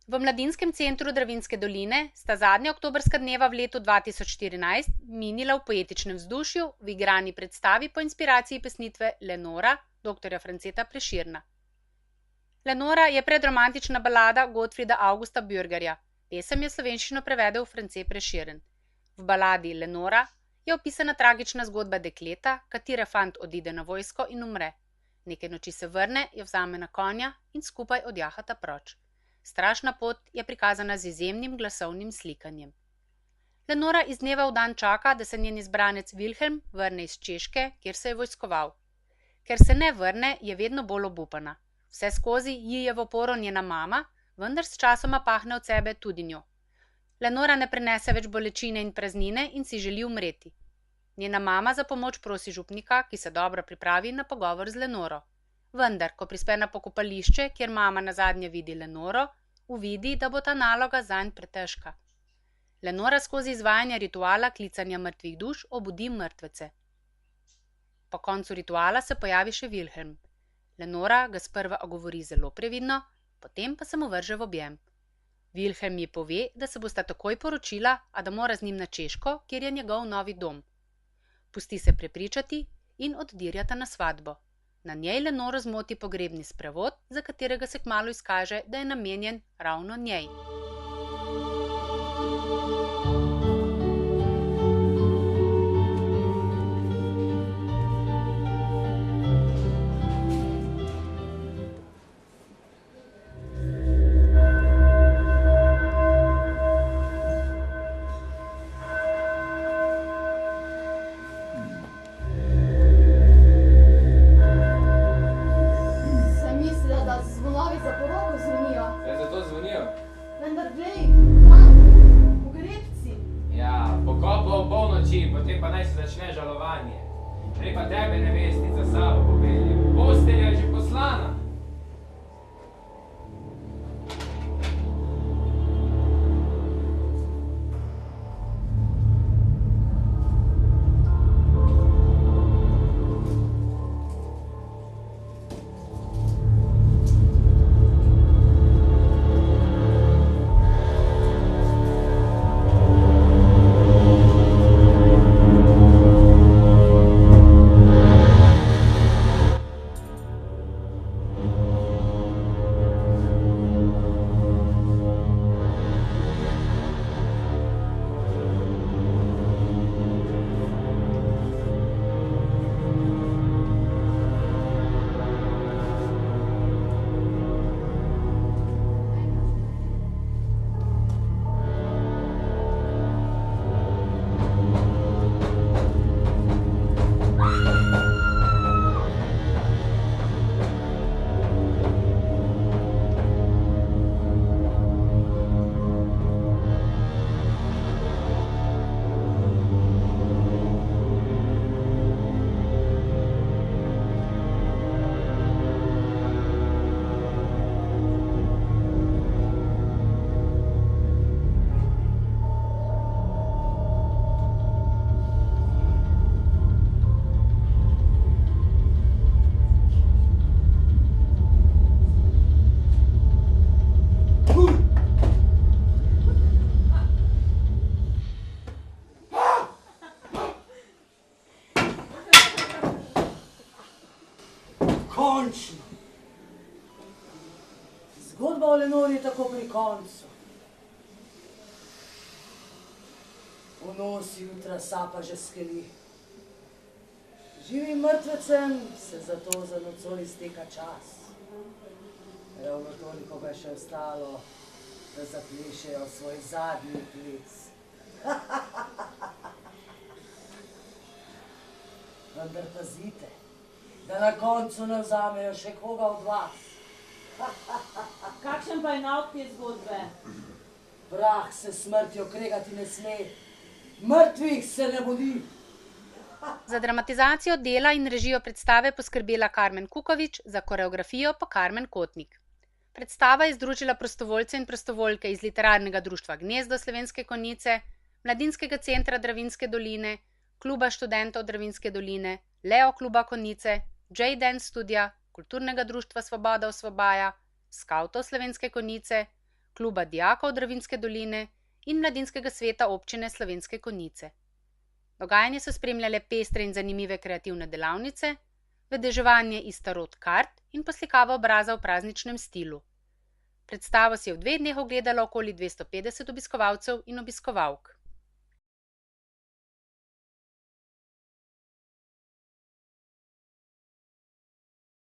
V Mladinskem centru Dravinjske doline sta zadnja oktobrska dneva v letu 2014 minila v poetičnem vzdušju v igrani predstavi po inspiraciji pesnitve Lenora dr. Franceta Prešerna. Lenora je predromantična balada Gottfrieda Augusta Bürgerja. Pesem je slovenščino prevedel France Prešeren. V baladi Lenora je opisana tragična zgodba dekleta, katere fant odide na vojsko in umre. Nekaj noči se vrne, jo vzame na konja in skupaj odjahata proč. Strašna pot je prikazana z izjemnim glasovnim slikanjem. Lenora iz dneva v dan čaka, da se njen izbranec Wilhelm vrne iz Češke, kjer se je vojskoval. Ker se ne vrne, je vedno bolj obupana. Vse skozi ji je v oporo njena mama, vendar s časoma pahne od sebe tudi njo. Lenora ne prenese več bolečine in praznine in si želi umreti. Njena mama za pomoč prosi župnika, ki se dobro pripravi na pogovor z Lenoro. Vendar, ko prispe na pokopališče, kjer mama nazadnje vidi Lenoro, uvidi, da bo ta naloga zanj pretežka. Lenora skozi izvajanje rituala klicanja mrtvih duš obudi mrtvece. Po koncu rituala se pojavi še Wilhelm. Lenora ga sprva ogovori zelo previdno, potem pa se mu vrže v objem. Wilhelm ji pove, da se bosta takoj poročila, a da mora z njim na Češko, kjer je njegov novi dom. Pusti se prepričati in oddirjata na svatbo. Na njej Lenoro zmoti pogrebni sprevod, za katerega se kmalu izkaže, da je namenjen ravno njej. Potem pa naj se začne žalovanje. Prej pa tebe nevestica sabo popelje. Postelja je že poslana. Končno. Zgodba o Lenori je tako pri koncu. V nosi jutra sapa že skeli. Živim mrtvecem se zato za nocoj izteka čas. Ravno toliko ga je še ostalo, da zaplešejo svoj zadnji ples. Vendar pazite, da na koncu ne vzamejo še koga od vas. Kakšen pa je nauk te zgodbe? Prah se smrtjo kregati ne sme, mrtvih se ne budi. Za dramatizacijo dela in režijo predstave poskrbela Karmen Kukovič, za koreografijo pa Karmen Kotnik. Predstava je združila prostovoljce in prostovoljke iz Literarnega društva Gnezdo Slovenske Konjice, Mladinskega centra Dravinjske doline, Kluba študentov Dravinjske doline, Leo kluba Konjice, J-Dance studia, Kulturnega društva Svoboda Osvobaja, Skavtov Slovenske Konjice, Kluba dijakov Dravinjske doline in Mladinskega sveta občine Slovenske Konjice. Dogajanje so spremljale pestre in zanimive kreativne delavnice, vedeževanje iz tarot kart in poslikava obraza v prazničnem stilu. Predstavo si je v 2 dneh ogledalo okoli 250 obiskovalcev in obiskovalk.